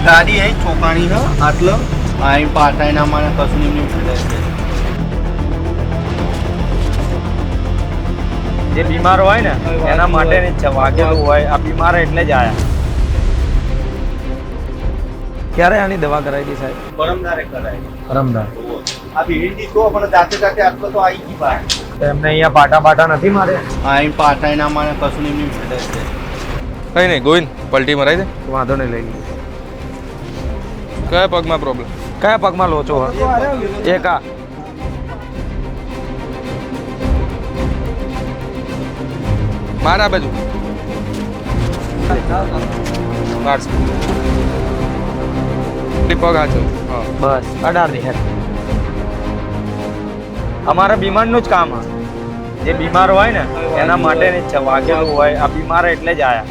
ગાડી અહીં ચોકાણી હ આટલો અહીં પાટાઈના મને કશું નહીં ફેલે છે. જે બીમાર હોય ને એના માટે જ છે. વાગેલું હોય આ બીમાર એટલે જ આયા. ક્યારે આની દવા કરાવી સાહેબ? પરમદારે કરાય. રમદાર આ ભીડી તો પણ જાતે આટલો તો આવી ગઈ બહાર. એમને અહીંયા પાટા નથી મારે? અહીં પાટાઈના મને કશું નહીં ફેલે છે. કઈ નહીં ગોવિંદ પલટી મરાઈ દે. વાંધો નહીં લઈ લઈએ. કયા પગમાં પ્રોબ્લેમ? કયા પગમાં લોચો હોય? એક આ મારા બાજુ માર્સ પગ હાચો. હા બસ 18 ની હેડ. અમારા બીમારનું જ કામ છે. જે બીમાર હોય ને એના માટે જ છે. વાગેલું હોય આ બીમાર એટલે જ આયા.